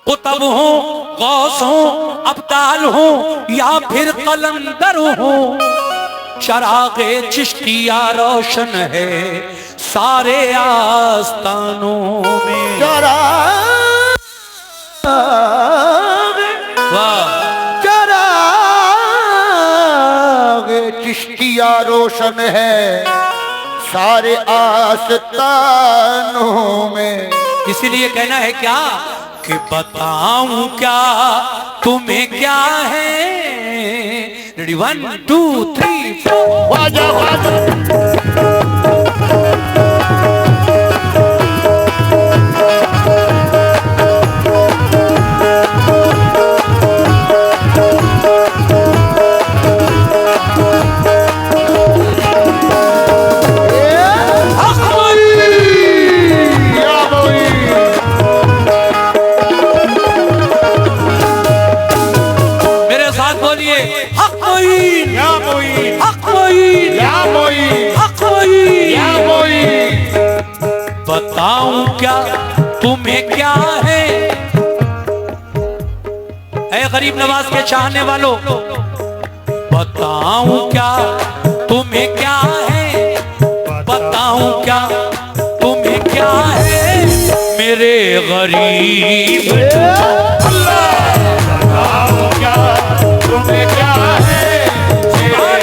कुतब हो, गौस हो, अब्दाल हो या फिर कलंदर हो, चरागे चिश्तिया रोशन है सारे आस्तानों में। चरागे चिश्तिया रोशन है सारे आस्तानों में। इसीलिए कहना है क्या कि बताऊं क्या तुम्हें क्या है। रेडी 1 2 3 4 वाजा वाजा। बताऊं क्या तुम्हें क्या है। ऐ गरीब नवाज के चाहने वालों, बताऊं क्या तुम्हें क्या है। बताऊं क्या तुम्हें क्या है मेरे गरीब। बताऊं क्या तुम्हें क्या है मेरे गरीब।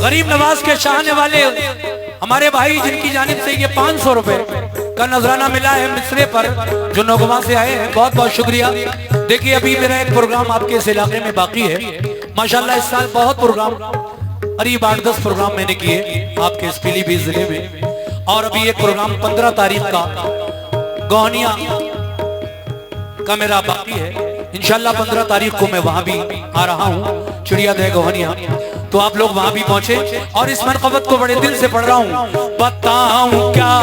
गरीब नवाज के चाहने वाले हमारे भाई जिनकी जानिब से ये 500 रुपए का नजराना मिला है मिसरे पर, जो नौगवा से आए हैं, बहुत बहुत शुक्रिया। देखिए अभी मेरा एक प्रोग्राम आपके इस इलाके में बाकी है। माशाल्लाह इस साल बहुत प्रोग्राम, करीब 8-10 प्रोग्राम मैंने किए आपके इस पीलीभीत जिले में। और अभी एक प्रोग्राम 15 तारीख का गोहनिया का मेरा बाकी है। इंशाल्लाह 15 तारीख को मैं वहां भी आ रहा हूँ, चिड़ियादह गोहनिया। तो आप लोग वहां भी पहुंचे। और इस मनक़बत को बड़े दिल से पढ़ रहा हूं। बताऊं क्या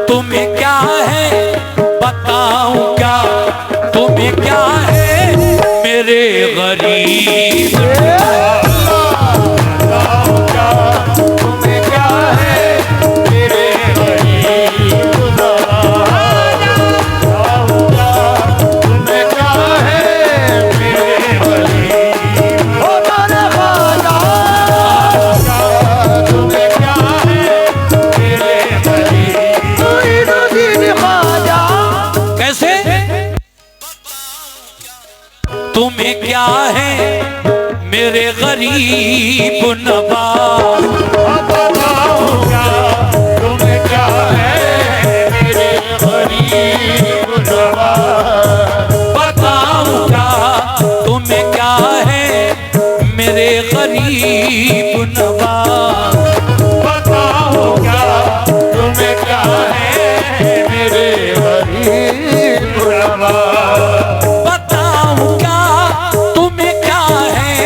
तुम्हें क्या है। बताऊं क्या तुम्हें क्या है मेरे गरीब। बताऊं क्या तुम्हें क्या है मेरे गरीब। बताऊं क्या तुम्हें क्या है मेरे गरीब। तुम्हें क्या है मेरे गरीब। कैसे तुम्हें क्या है मेरे गरीब नवाज। बताऊं क्या तुम्हें क्या है मेरे गरीब नवाज। बताऊं क्या तुम्हें क्या है मेरे गरीब नवाज। बताऊं क्या तुम्हें क्या है मेरे गरीब नवाज। बताऊं क्या तुम्हें क्या है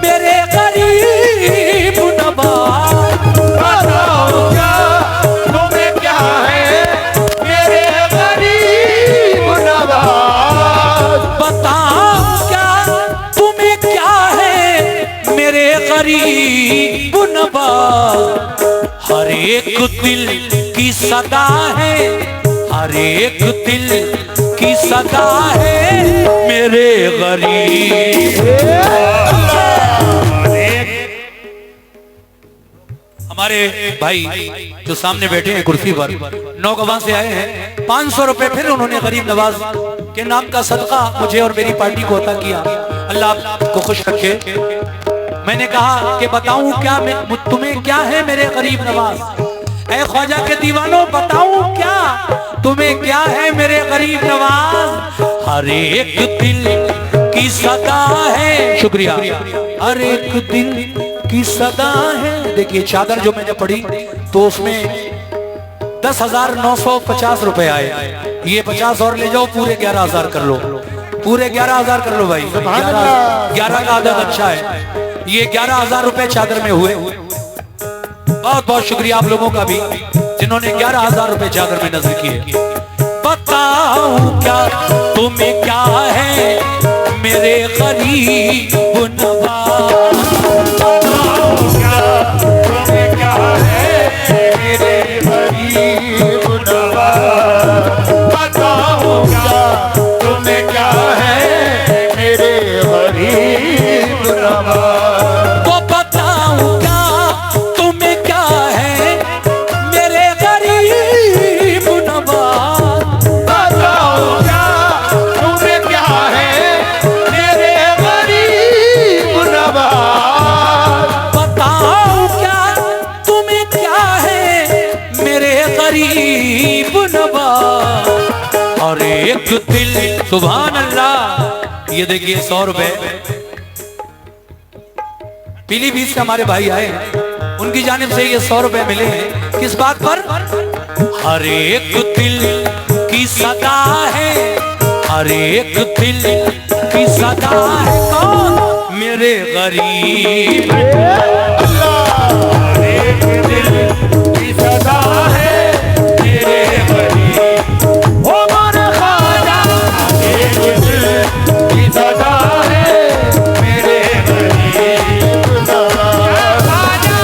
मेरे गरीब नवाज। बताऊं क्या तुम्हें क्या है मेरे गरीब नवाज। बताऊं क्या तुम्हें क्या है मेरे गरीब नवाज। हर एक दिल की सदा है, हर एक दिल की सदा है मेरे गरीब। हमारे भाई जो सामने बैठे हैं कुर्सी पर, नौगवा से आए हैं। 500 रुपए फिर उन्होंने गरीब नवाज के नाम का सदका मुझे और मेरी पार्टी को अता किया। अल्लाह आपको खुश रखे। मैंने कहा कि बताऊं क्या तुम्हें क्या है मेरे गरीब नवाज। ऐ ख्वाजा के दीवानों, बताऊं क्या तुम्हें क्या है मेरे गरीब नवाज। हर एक दिल की सदा है, शुक्रिया, हर एक दिल की सदा है। देखिए चादर जो मैंने पढ़ी तो उसमें 10,950 रुपए आए। ये 50 और ले जाओ, पूरे 11,000 कर लो, पूरे 11,000 कर लो भाई। 11 का आदत अच्छा है। ये 11,000 रुपए चादर में हुए। बहुत बहुत शुक्रिया आप लोगों का भी जिन्होंने 11,000 रुपए चादर में नजर किए। बताऊं क्या तुम्हें क्या है मेरे गरीब नवाज। एक दिल, सुभान अल्लाह। ये देखिए 100 रुपए पीलीभीत से हमारे भाई आए हैं, उनकी जानिब से ये 100 रुपए मिले हैं। किस बात पर? हर एक दिल की सदा है, हर एक दिल की सदा है कौन? मेरे गरीब। हर एक दिल की सदा है मेरे गरीब, ओ मन ख्वाजा। एक दिल की सदा है मेरे गरीब, ख्वाजा।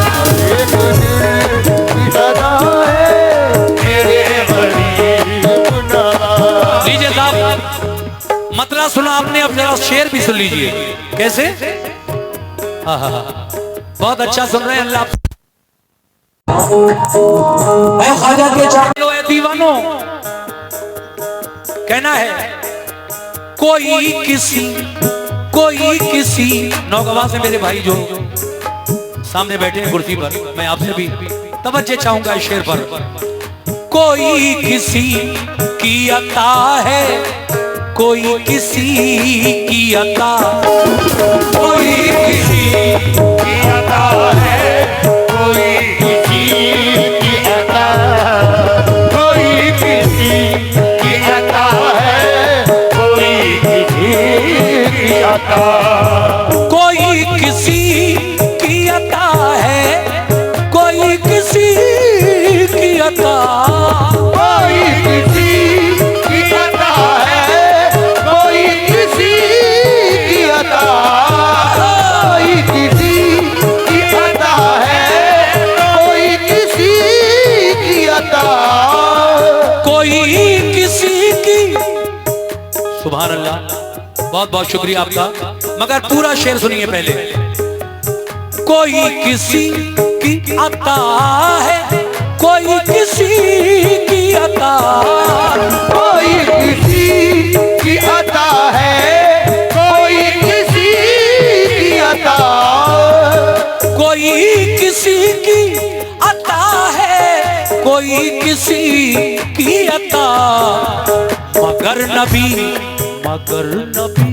एक दिल की सदा है मेरे गरीब। लीजिए साहब, मतला सुना आपने, अब जरा शेर भी सुन लीजिए। कैसे? हाँ हाँ हाँ, बहुत अच्छा सुन रहे हैं। अल्लाह ख्वाजा के चालो ए दीवानो, कहना है कोई किसी नौगवां से मेरे भाई जो सामने बैठे हैं कुर्सी पर, मैं आपसे भी तवज्जो चाहूंगा इस शेर पर। कोई किसी की अता है, कोई किसी की अता, कोई किसी की अता है, कोई किसी की अता, कोई किसी की अता है, कोई किसी की अता, कोई किसी की अता है, कोई किसी की अता, कोई किसी की अता है, कोई किसी की अता, कोई किसी की अता है, कोई किसी की अता, कोई किसी की। सुभान अल्लाह, बहुत बहुत शुक्रिया आपका, मगर पूरा शेर सुनिए पहले। कोई किसी की अता है, कोई किसी की अता, कोई किसी की अता है, कोई किसी की अता, कोई किसी की अता है, कोई किसी की अता, मगर नबी, मगर नबी,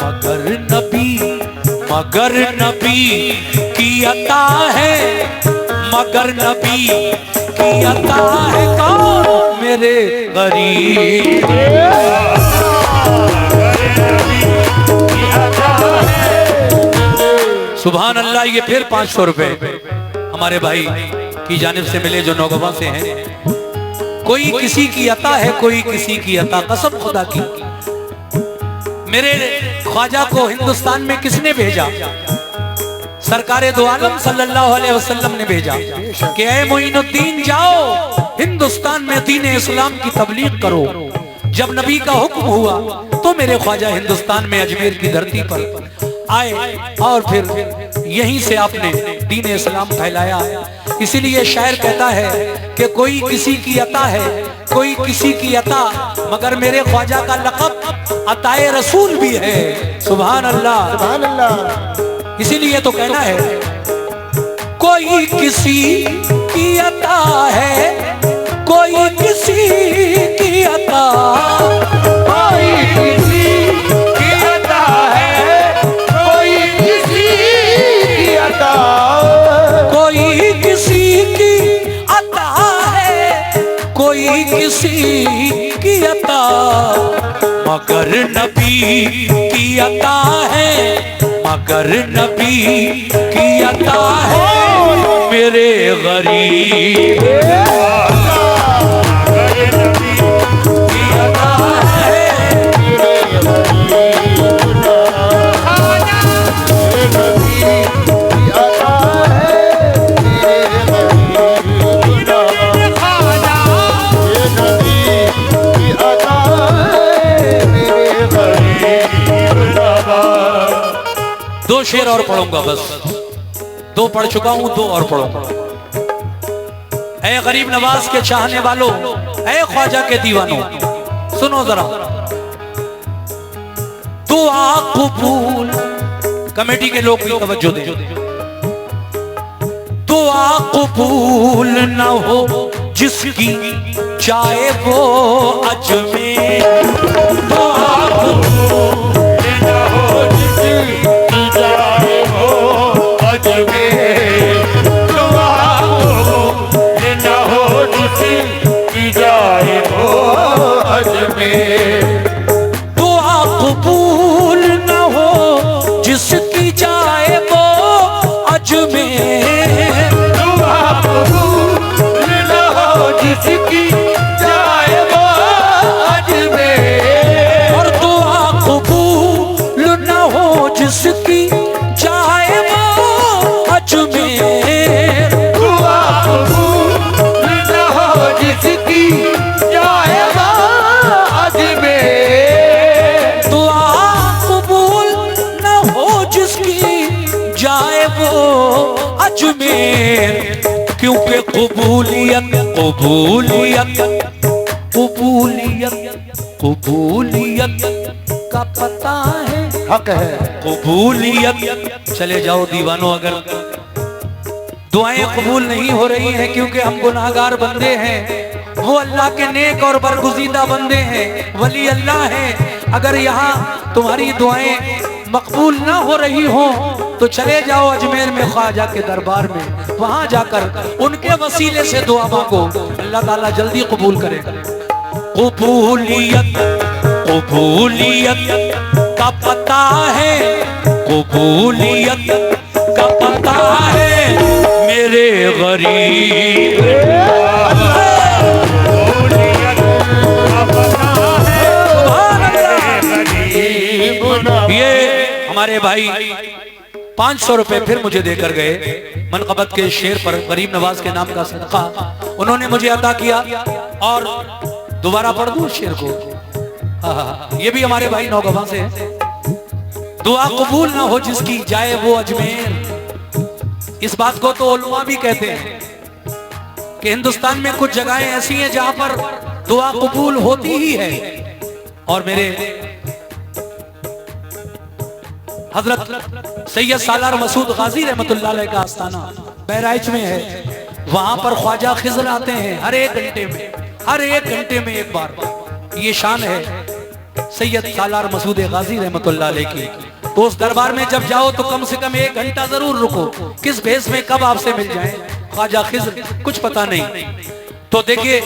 मगर नबी, मगर नबी की अता है, मगर नबी की अता है कौन? मेरे गरीब। सुभान अल्लाह। ये फिर 500 रुपए हमारे भाई की जानिब से मिले जो नौगवां से हैं। कोई किसी की अता है, कोई किसी की अता, कसम खुदा की। मेरे ख्वाजा को हिंदुस्तान में किसने भेजा? सरकारे दो आलम सल्लल्लाहु अलैहि वसल्लम ने भेजा कि ऐ मोइनुद्दीन जाओ हिंदुस्तान में दीन इस्लाम की तबलीग करो। जब नबी का हुक्म हुआ तो मेरे ख्वाजा हिंदुस्तान में अजमेर की धरती पर आए और फिर यहीं से आपने दीन इस्लाम फैलाया। इसीलिए शायर कहता है कि कोई किसी की अता है, कोई किसी की अता, मगर मेरे ख्वाजा का लक़ब अताए रसूल भी है। सुभान अल्लाह, सुभान अल्लाह। इसीलिए तो कहना है कोई किसी की अता है, कोई किसी की अता, कोई किसी की अता है, कोई किसी की अता, कोई किसी की अता है, कोई किसी की अता, मगर नबी की अता है, मगर नबी की अता है मेरे गरीब। दो शेर और पढ़ूंगा, बस दो पढ़ चुका हूं, दो और पढ़ूंगा। ऐ गरीब नवाज के चाहने वालों, ऐ ख्वाजा के दीवानों, सुनो जरा। दुआ कबूल, कमेटी के लोग भी तवज्जो दें। दुआ कबूल न हो जिसकी चाहे वो अजमेर। दुआ कबूल न हो जिसकी जाए वो अजमेर। दुआ कबूल न हो जिसकी जाए वो अजमेर। दुआ कबूल न हो जिसकी जाए वो अजमेर। दुआ कबूल न हो जिसकी जाए वो अजमेर। और दुआ कबूल न हो जिसकी जाए वो अजमेर। दुआ कबूल न हो जिसकी जाए वो अजमेर। दुआ कबूल न हो जिसकी जाए वो अजमेर। क्योंकि कबूलियत कबूलियत कबूलियत कबूलियत का पता है। हक है कबूलियत। चले जाओ दीवानों, अगर दुआएं कबूल नहीं हो रही हैं क्योंकि हम गुनाहगार बंदे हैं, वो अल्लाह के नेक और बरगुज़ीदा बंदे हैं, वली अल्लाह हैं। अगर यहाँ तुम्हारी दुआएं मकबूल ना हो रही हो तो चले जाओ अजमेर में ख्वाजा के दरबार में, वहां जाकर उनके वसीले से दुआ मांगो, अल्लाह ताला जल्दी कबूल करेगा। कबूलियत कबूलियत का पता है, कबूलियत का पता है मेरे गरीब। ये हमारे भाई 500 रुपए फिर मुझे देकर गए मनकबत के शेर पर, गरीब नवाज के नाम का सदका उन्होंने मुझे अता किया। और दोबारा पढ़ दूं शेर को? ये भी हमारे भाई नौगवा से है। दुआ कबूल ना हो जिसकी जाए वो अजमेर। इस बात को तो उलमा भी कहते हैं कि हिंदुस्तान में कुछ जगहें ऐसी हैं जहां पर दुआ कबूल होती ही है। और मेरे हजरत सैयद सालार मसूद गाजी रहमतुल्लाह अलैह का आस्थाना बहराइच में है, वहां पर ख्वाजा खिज़र आते हैं हर एक घंटे में एक बार। ये शान है सैयद सालार मसूद गाजी रहमतुल्लाह अलैह की। तो उस दरबार में जब जाओ तो कम से कम 1 घंटा जरूर रुको, किस भेष में कब आपसे मिल जाए ख्वाजा खिज़र कुछ पता नहीं। तो देखिए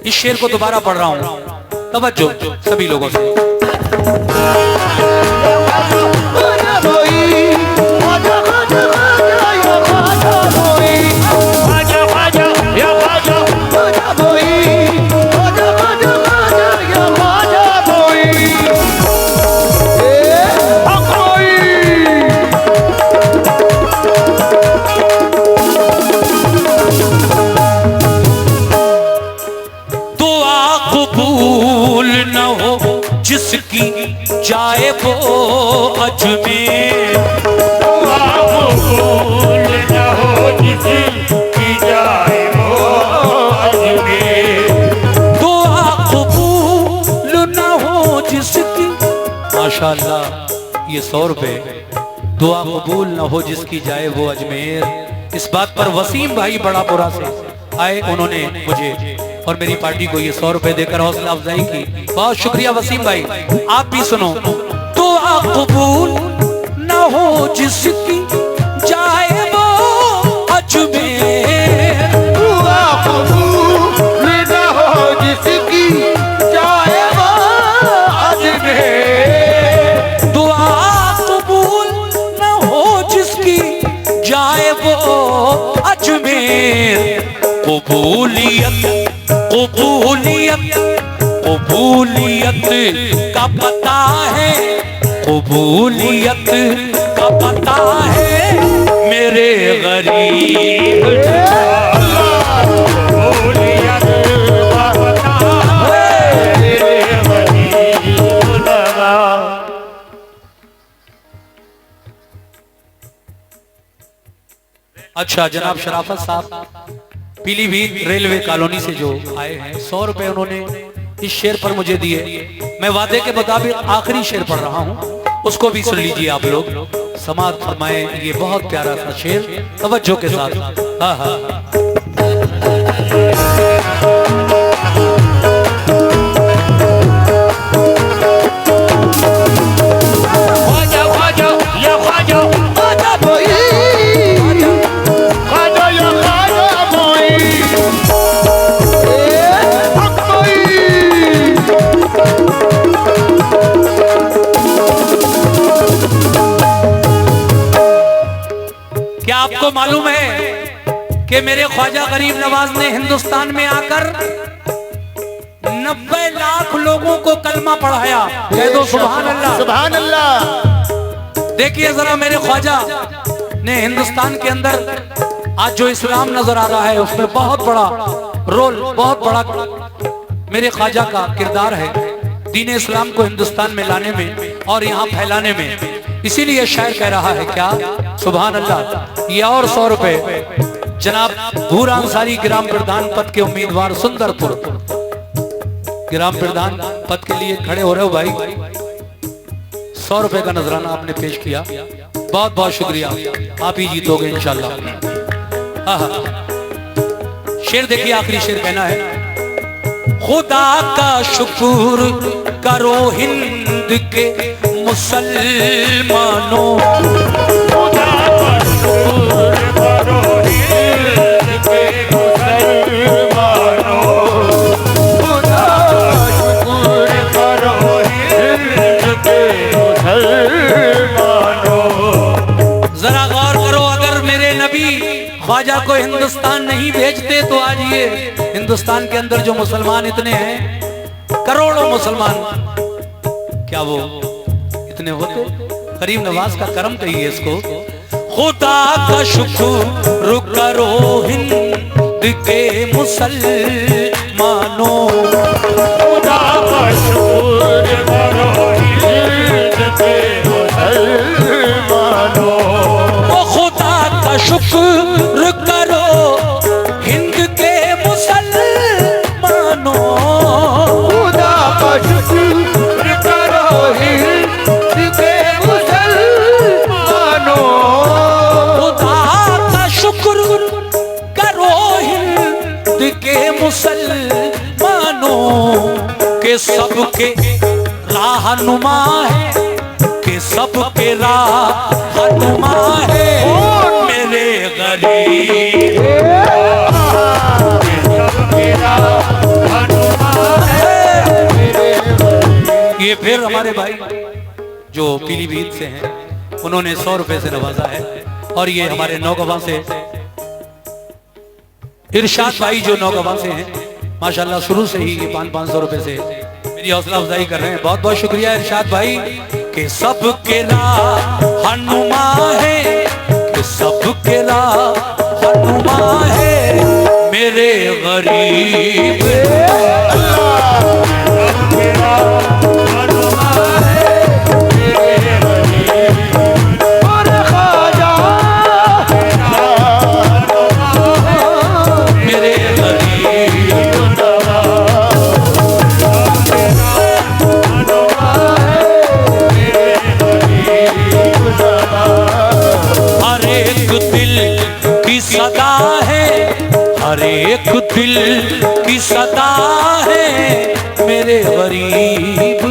इस शेर को दोबारा पढ़ रहा हूं, तवज्जो सभी लोगों से। जिसकी जाए वो अजमेर। दुआ कबूल न हो जिसकी जाए वो अजमेर। दुआ कबूल न हो जिसकी, माशाअल्लाह ये 100 रुपए। दुआ कबूल न हो जिसकी जाए वो अजमेर। इस बात पर वसीम भाई बड़ा बुरा से आए, उन्होंने मुझे और मेरी पार्टी को ये 100 रुपए देकर हौसला अफजाई की। बहुत शुक्रिया वसीम भाई। आप भी सुनो। दुआ कबूल न हो जिसकी जाए वो अजमेर। दुआ कबूल न हो जिसकी जाए वो अजमेर। दुआ कबूल न हो जिसकी जाए वो अजमेर। कबूलियत कबूलियत कबूलियत का पता है, कबूलियत का पता है मेरे गरीब। कबूलियत का पता है मेरे गरीब लगा। अच्छा जनाब शराफत साहब पीलीभीत रेलवे कॉलोनी से जो आए हैं, 100 रुपए उन्होंने इस शेर पर मुझे दिए। मैं वादे के मुताबिक आखिरी शेर पढ़ रहा हूँ, उसको भी सुन लीजिए आप लोग। समाप्त फरमाए ये बहुत प्यारा सा शेर तवज्जो के साथ। हाँ हाँ आपको मालूम है कि मेरे ख्वाजा गरीब नवाज ने हिंदुस्तान में आकर 90 लाख लोगों को कलमा पढ़ाया। कह दो सुभान अल्लाह, सुभान अल्लाह। देखिए जरा मेरे ख्वाजा ने हिंदुस्तान के अंदर आज जो इस्लाम नजर आ रहा है उसमें बहुत बड़ा रोल, बहुत बड़ा मेरे ख्वाजा का किरदार है दीन इस्लाम को हिंदुस्तान में लाने में और यहाँ फैलाने में। इसीलिए शायर कह रहा है क्या, सुभान अल्लाह। ये और 100 रुपए जनाब भूरा अंसारी ग्राम प्रधान पद के उम्मीदवार सुंदरपुर, ग्राम प्रधान पद के लिए खड़े हो रहे हो भाई, 100 रुपए का नजराना आपने पेश किया, बहुत बहुत शुक्रिया, आप ही जीतोगे इंशाल्लाह। शेर देखिए, आखिरी शेर कहना है, खुदा का शुक्र करो हिंद के मुसलमानों, खुदा का शुक्र करो हिंद के मुसलमानों, खुदा का शुक्र करो हिंद के मुसलमानों। जरा गौर करो, अगर मेरे नबी ख्वाजा को हिंदुस्तान नहीं भेजते तो आज ये हिंदुस्तान के अंदर जो मुसलमान इतने हैं, करोड़ों मुसलमान, क्या वो इतने होते? गरीब नवाज का करम कहिए इसको। खुदा का शुक्र करो हिंद के मुसलमानों, खुदा का शुक्र करो हिंद के मुसलमानों, खुदा का शुक्र करो हिंद के मुसलमानों, खुदा का शुक्र करो हिंद के मुसलमानों, खुदा का शुक्र करो हिंद के मुसलमानों, के सबके राहनुमा है, के सबके राहनुमा है मेरे गरीब, ये फिर हमारे भाई जो पीलीभीत से हैं उन्होंने 100 रुपए से नवाजा है, और ये हमारे नौगवां से इरशाद भाई जो नौगवां से हैं, माशाल्लाह शुरू से ही ये 500 रुपए से मेरी हौसला अफजाई कर रहे हैं। बहुत बहुत शुक्रिया इरशाद भाई। के सबके राहनुमा है, के सबके राहनुमा है मेरे गरीब, सदा है, हर एक दिल की सदा है मेरे गरीब